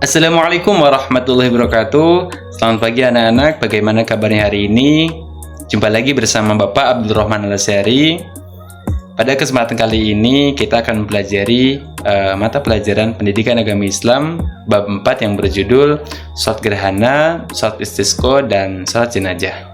Assalamualaikum warahmatullahi wabarakatuh. Selamat pagi anak-anak, bagaimana kabarnya hari ini? Jumpa lagi bersama Bapak Abdul Rahman Al-Asyari. Pada kesempatan kali ini kita akan mempelajari mata pelajaran Pendidikan Agama Islam bab 4 yang berjudul Salat Gerhana, Salat Istisqa, dan Salat Jenazah.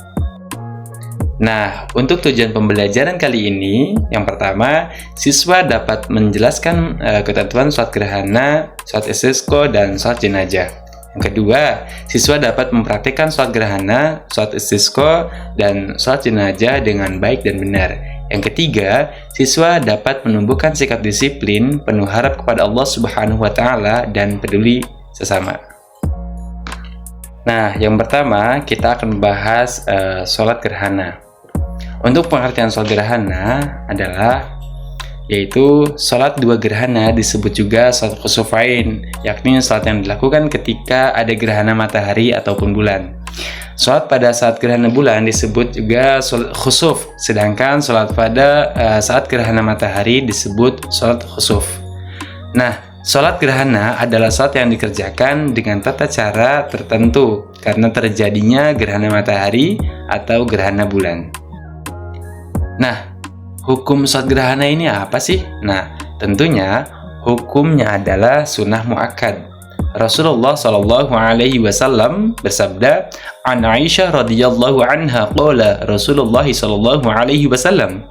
Nah, untuk tujuan pembelajaran kali ini, yang pertama, siswa dapat menjelaskan ketentuan salat gerhana, salat istisqa, dan salat jenazah. Yang kedua, siswa dapat mempraktikkan salat gerhana, salat istisqa, dan salat jenazah dengan baik dan benar. Yang ketiga, siswa dapat menumbuhkan sikap disiplin, penuh harap kepada Allah Subhanahu wa Ta'ala, dan peduli sesama. Nah, yang pertama, kita akan membahas salat gerhana. Untuk pengertian salat gerhana adalah yaitu salat dua gerhana, disebut juga salat khusufain, yakni salat yang dilakukan ketika ada gerhana matahari ataupun bulan. Salat pada saat gerhana bulan disebut juga salat khusuf, sedangkan salat pada saat gerhana matahari disebut salat khusuf. Nah, salat gerhana adalah salat yang dikerjakan dengan tata cara tertentu karena terjadinya gerhana matahari atau gerhana bulan. Nah, hukum salat gerhana ini apa sih? Nah, tentunya hukumnya adalah sunnah muakkad. Rasulullah Shallallahu Alaihi Wasallam bersabda, "An Aisyah radhiyallahu anha qala Rasulullah Shallallahu Alaihi Wasallam,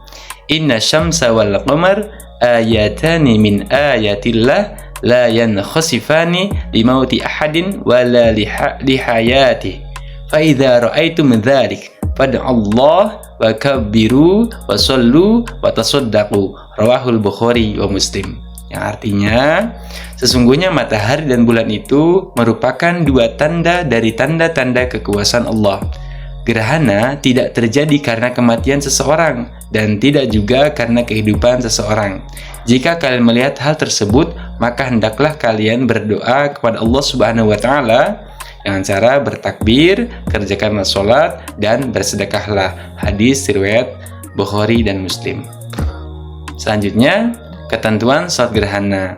Inna syamsa wal qamar ayatani min ayatillah la yankhasifani limauti ahadin wala lihayatih. Fa idza ra'aitum dzalik fad'allah wa kabbiru wa sallu wa tasaddaqu." Rawahul Bukhari wa Muslim. Yang artinya, sesungguhnya matahari dan bulan itu merupakan dua tanda dari tanda-tanda kekuasaan Allah. Gerhana tidak terjadi karena kematian seseorang dan tidak juga karena kehidupan seseorang. Jika kalian melihat hal tersebut, maka hendaklah kalian berdoa kepada Allah Subhanahu wa Ta'ala dengan cara bertakbir, kerjakanlah sholat, dan bersedekahlah. Hadis riwayat Bukhari dan Muslim. Selanjutnya, ketentuan salat gerhana.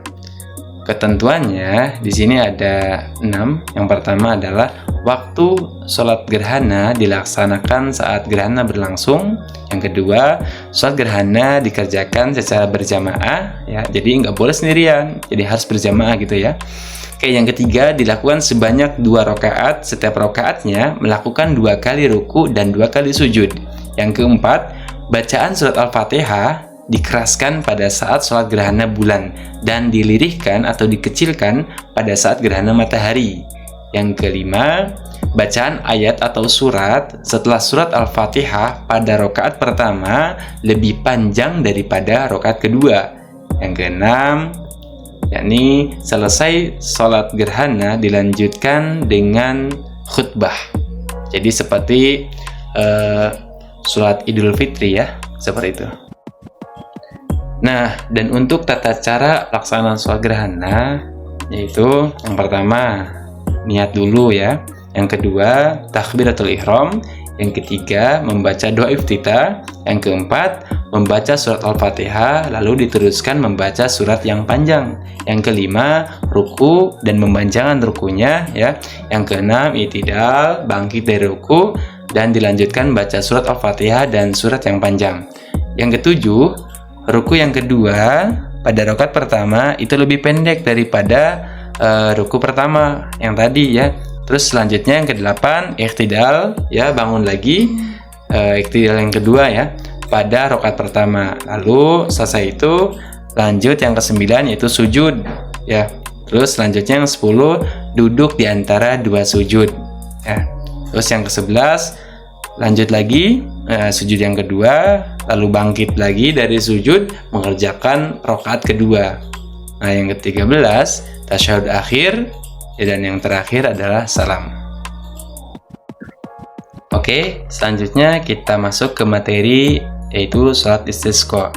Ketentuannya di sini ada 6. Yang pertama adalah waktu salat gerhana dilaksanakan saat gerhana berlangsung. Yang kedua, salat gerhana dikerjakan secara berjamaah, ya. Jadi nggak boleh sendirian, jadi harus berjamaah gitu ya. Oke, yang ketiga, dilakukan sebanyak 2 rakaat. Setiap rakaatnya melakukan 2 kali ruku dan 2 kali sujud. Yang keempat, bacaan surat Al-Fatihah dikeraskan pada saat sholat gerhana bulan dan dilirihkan atau dikecilkan pada saat gerhana matahari. Yang kelima, bacaan ayat atau surat setelah surat Al-Fatihah pada rakaat pertama lebih panjang daripada rakaat kedua. Yang keenam, yakni selesai sholat gerhana dilanjutkan dengan khutbah. Jadi seperti sholat Idul Fitri ya, seperti itu. Nah, dan untuk tata cara pelaksanaan sholat gerhana, yaitu yang pertama niat dulu ya, yang kedua takbiratul ihram, yang ketiga membaca doa iftitah, yang keempat membaca surat Al-Fatihah lalu diteruskan membaca surat yang panjang, yang kelima ruku dan memanjangkan rukunya ya, yang keenam i'tidal, bangkit dari ruku dan dilanjutkan baca surat Al-Fatihah dan surat yang panjang. Yang ketujuh, ruku yang kedua pada rakaat pertama itu lebih pendek daripada ruku pertama yang tadi ya. Terus selanjutnya yang ke-8 i'tidal ya, bangun lagi i'tidal yang kedua ya pada rakaat pertama. Lalu selesai itu lanjut yang ke-9 yaitu sujud ya. Terus selanjutnya yang 10 duduk di antara 2 sujud ya. Terus yang ke-11 lanjut lagi sujud yang kedua, lalu bangkit lagi dari sujud mengerjakan rakaat kedua. Nah, yang ke-13 tasyahud akhir ya, dan yang terakhir adalah salam. Oke, selanjutnya kita masuk ke materi yaitu salat istisqa.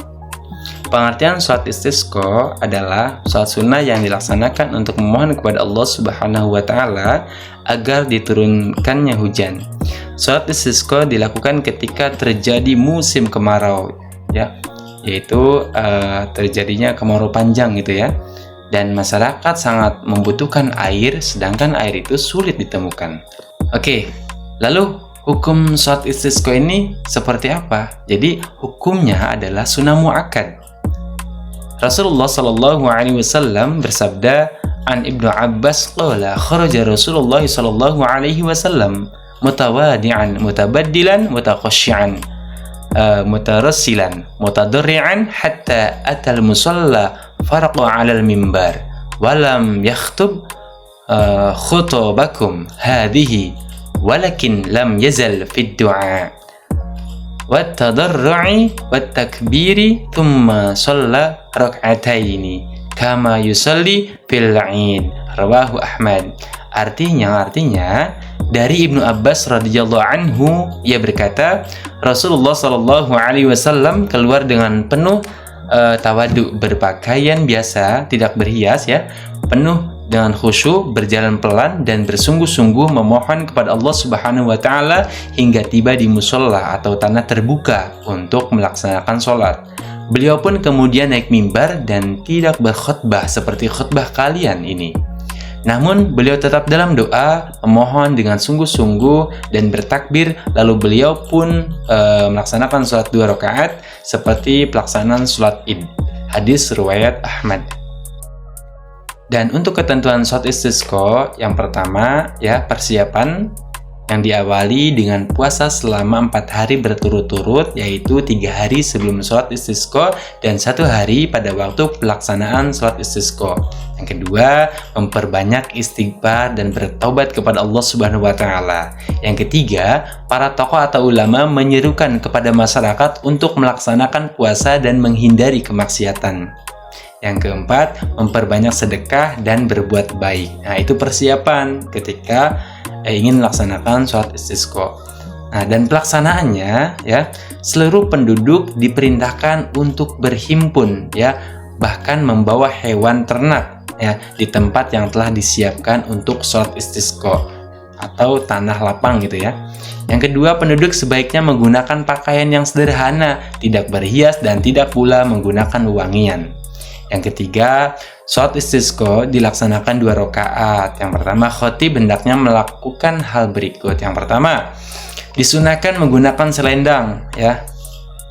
Pengertian salat istisqa adalah salat sunnah yang dilaksanakan untuk memohon kepada Allah Subhanahu wa Ta'ala agar diturunkannya hujan. Salat istisqa dilakukan ketika terjadi musim kemarau ya, yaitu terjadinya kemarau panjang gitu ya. dan masyarakat sangat membutuhkan air, sedangkan air itu sulit ditemukan. Oke, lalu hukum sholat istisqa ini seperti apa? Jadi hukumnya adalah sunnah muakkad. Rasulullah Shallallahu Alaihi Wasallam bersabda, an Ibnu Abbas qala kharaja Rasulullah Shallallahu Alaihi Wasallam mutawadi'an mutabaddilan mutaqashshi'an mutarassilan mutadarri'an hatta atal musalla faraqa 'alal mimbar walam yakhtub khutubakum hadhihi walakin lam yazal fid du'a wat tadarru'i wat takbiri thumma shalla rak'ataini kama yusalli fil 'id, rawahu Ahmad. Artinya dari Ibnu Abbas radhiyallahu anhu, ia berkata, Rasulullah Shallallahu Alaihi Wasallam keluar dengan penuh tawadu, berpakaian biasa, tidak berhias ya, penuh dengan khusyuk, berjalan pelan dan bersungguh-sungguh memohon kepada Allah Subhanahu wa taala hingga tiba di musola atau tanah terbuka untuk melaksanakan sholat. Beliau pun kemudian naik mimbar dan tidak berkhutbah seperti khutbah kalian ini. Namun beliau tetap dalam doa, memohon dengan sungguh-sungguh dan bertakbir, lalu beliau pun melaksanakan sholat 2 rakaat seperti pelaksanaan sholat id. Hadis riwayat Ahmad. Dan untuk ketentuan sholat istisqa, yang pertama ya, persiapan yang diawali dengan puasa selama 4 hari berturut-turut, yaitu 3 hari sebelum sholat istisqa dan 1 hari pada waktu pelaksanaan sholat istisqa. Yang kedua, memperbanyak istighfar dan bertaubat kepada Allah Subhanahu wa taala. Yang ketiga, para tokoh atau ulama menyerukan kepada masyarakat untuk melaksanakan puasa dan menghindari kemaksiatan. Yang keempat, memperbanyak sedekah dan berbuat baik. Nah, itu persiapan ketika ingin melaksanakan sholat istisqa. Nah, dan pelaksanaannya ya, seluruh penduduk diperintahkan untuk berhimpun ya, bahkan membawa hewan ternak ya di tempat yang telah disiapkan untuk sholat istisqa atau tanah lapang gitu ya. Yang kedua, penduduk sebaiknya menggunakan pakaian yang sederhana, tidak berhias dan tidak pula menggunakan wangian. Yang ketiga, sholat istisqa dilaksanakan 2 rakaat. Yang pertama, khatib hendaknya melakukan hal berikut. Yang pertama, disunahkan menggunakan selendang ya.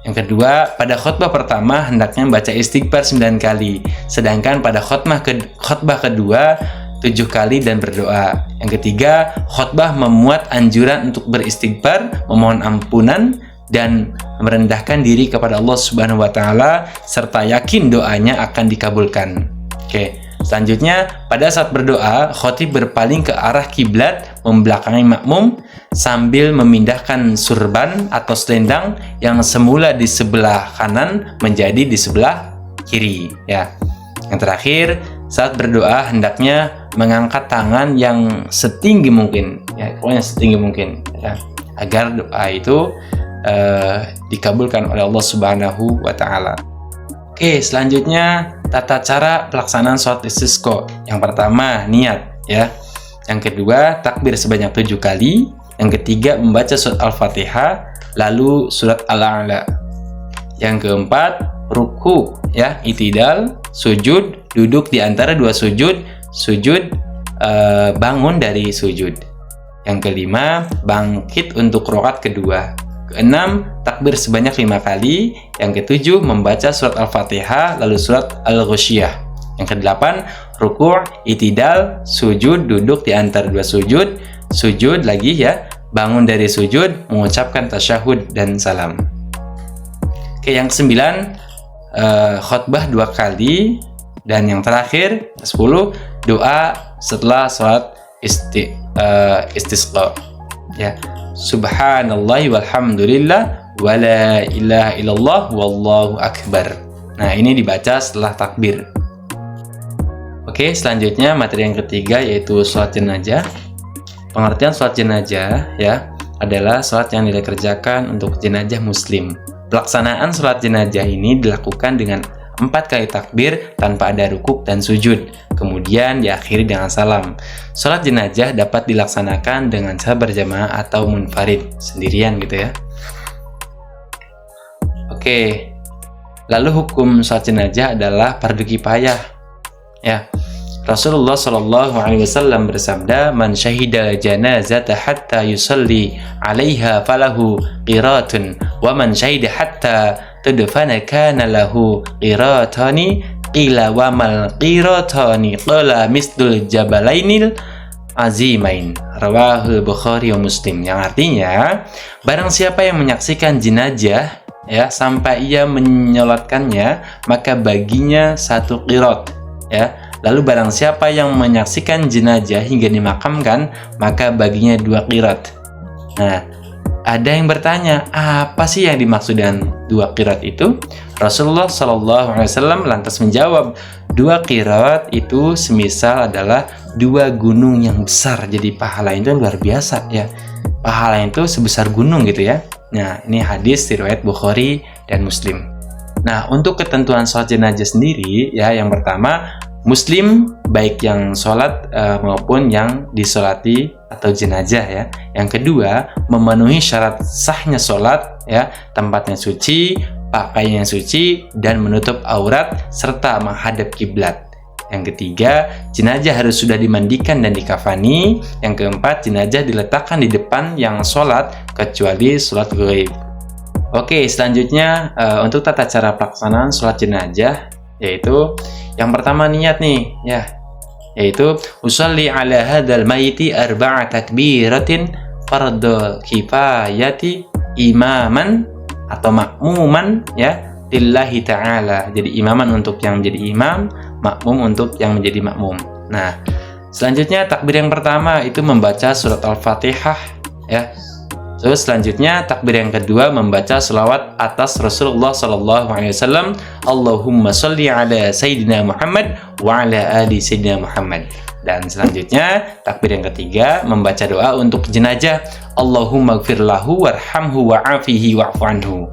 Yang kedua, pada khutbah pertama hendaknya membaca istighfar 9 kali. Sedangkan pada khutbah kedua 7 kali dan berdoa. Yang ketiga, khutbah memuat anjuran untuk beristighfar, memohon ampunan dan merendahkan diri kepada Allah Subhanahu wa taala serta yakin doanya akan dikabulkan. Oke, selanjutnya pada saat berdoa, khatib berpaling ke arah kiblat membelakangi makmum sambil memindahkan surban atau selendang yang semula di sebelah kanan menjadi di sebelah kiri ya. Yang terakhir, saat berdoa hendaknya mengangkat tangan yang setinggi mungkin ya, pokoknya setinggi mungkin ya, agar doa itu dikabulkan oleh Allah Subhanahu wa taala. Oke, selanjutnya tata cara pelaksanaan sholat istisqa. Yang pertama, niat ya. Yang kedua, takbir sebanyak 7 kali. Yang ketiga, membaca surat Al-Fatihah, lalu surat Al-A'la. Yang keempat, ruku ya, itidal, sujud, duduk di antara 2 sujud, bangun dari sujud. Yang kelima, bangkit untuk rakaat kedua. Keenam, takbir sebanyak 5 kali. Yang ketujuh, membaca surat Al-Fatihah lalu surat Al-Ghasyiyah. Yang kedelapan, ruku', itidal, sujud, duduk di antara 2 sujud, sujud lagi ya, bangun dari sujud, mengucapkan tasyahud dan salam. Oke, yang kesembilan, khutbah 2 kali. Dan yang terakhir, 10, doa setelah sholat istisqa ya. Subhanallah walhamdulillah wala ilaha illallah wallahu akbar. Nah, ini dibaca setelah takbir. Oke, selanjutnya materi yang ketiga yaitu sholat jenazah. Pengertian sholat jenazah ya adalah sholat yang dikerjakan untuk jenazah muslim. Pelaksanaan sholat jenazah ini dilakukan dengan 4 kali takbir tanpa ada rukuk dan sujud, kemudian diakhiri dengan salam. Sholat jenazah dapat dilaksanakan dengan cara berjamaah atau munfarid, sendirian gitu ya. Oke, lalu hukum sholat jenazah adalah fardu kifayah ya. Rasulullah Shallallahu Alaihi Wasallam bersabda, "Man syahida janazata hatta yusalli 'alaiha falahu qiratun, wa man syahida hatta tudfana kana lahu qiratani, qila wa mal qiratani, qala misdul jabalainil azimain." Rawahul Bukhari wa Muslim. Yang artinya, barang siapa yang menyaksikan jenazah ya sampai ia menyolatkannya, maka baginya 1 qirat, ya. Lalu barang siapa yang menyaksikan jenazah hingga dimakamkan, maka baginya 2 qirat. Nah, ada yang bertanya, apa sih yang dimaksud dengan 2 qirat itu? Rasulullah Shallallahu Alaihi Wasallam lantas menjawab, 2 qirat itu semisal adalah 2 gunung yang besar. Jadi pahala itu luar biasa ya. Pahala itu sebesar gunung gitu ya. Nah, ini hadis riwayat Bukhari dan Muslim. Nah, untuk ketentuan sholat jenazah sendiri ya, yang pertama, Muslim baik yang sholat maupun yang disolati atau jenazah ya. Yang kedua, memenuhi syarat sahnya sholat ya, tempatnya suci, pakaian yang suci, dan menutup aurat serta menghadap kiblat. Yang ketiga, jenazah harus sudah dimandikan dan dikafani. Yang keempat, jenazah diletakkan di depan yang sholat kecuali sholat gaib. Oke, selanjutnya untuk tata cara pelaksanaan sholat jenazah, yaitu yang pertama niat nih ya, yaitu usolli ala hadzal mayyiti 4 takbiratin fardhu kifayati imaman atau makmuman ya lillahi ta'ala. Jadi imaman untuk yang menjadi imam, makmum untuk yang menjadi makmum. Nah, selanjutnya takbir yang pertama itu membaca surat Al-Fatihah ya. Terus selanjutnya takbir yang kedua membaca selawat atas Rasulullah Sallallahu Alaihi Wasallam, Allahumma sholli ala Sayyidina Muhammad wa ala ali Sayyidina Muhammad. Dan selanjutnya takbir yang ketiga membaca doa untuk jenazah, Allahumma gfir lahu warhamhu wa'afihi wa'fu anhu.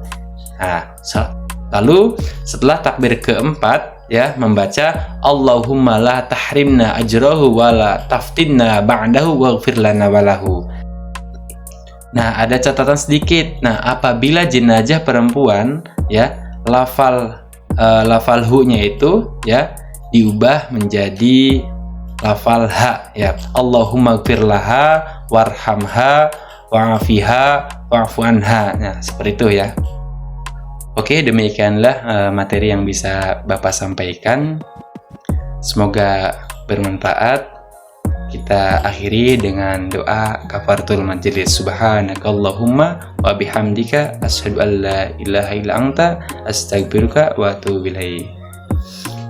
Nah, lalu setelah takbir keempat ya membaca Allahumma la tahrimna ajrahu wa la taftinna ba'dahu waghfir lana walahu. Nah, ada catatan sedikit. Nah, apabila jenazah perempuan ya, lafal hu-nya itu ya diubah menjadi lafal ha ya. Allahumma gfir laha warhamha wa'afiha wa'fu anha. Nah, seperti itu ya. Oke, demikianlah materi yang bisa Bapak sampaikan. Semoga bermanfaat. Kita akhiri dengan doa kafaratul majelis. Subhanakallahumma wa bihamdika asyhadu an la ilaha illa anta astaghfiruka wa atubu ilaik.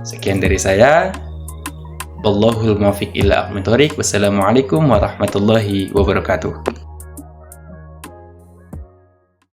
Sekian dari saya. Wallahul muwaffiq ila aqwamit thoriq. Wassalamualaikum warahmatullahi wabarakatuh.